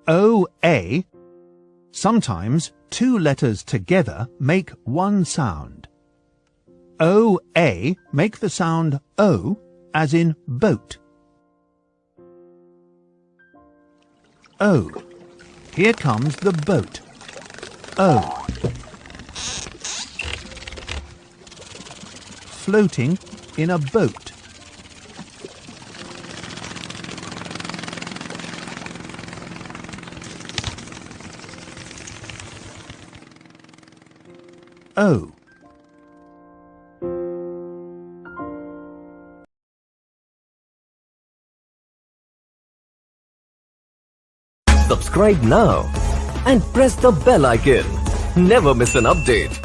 OA. Sometimes two letters together make one sound. OA make the sound O, as in boat. O. Here comes the boat. O. Floating in a boat. O. Subscribe now and press the bell icon. Never miss an update.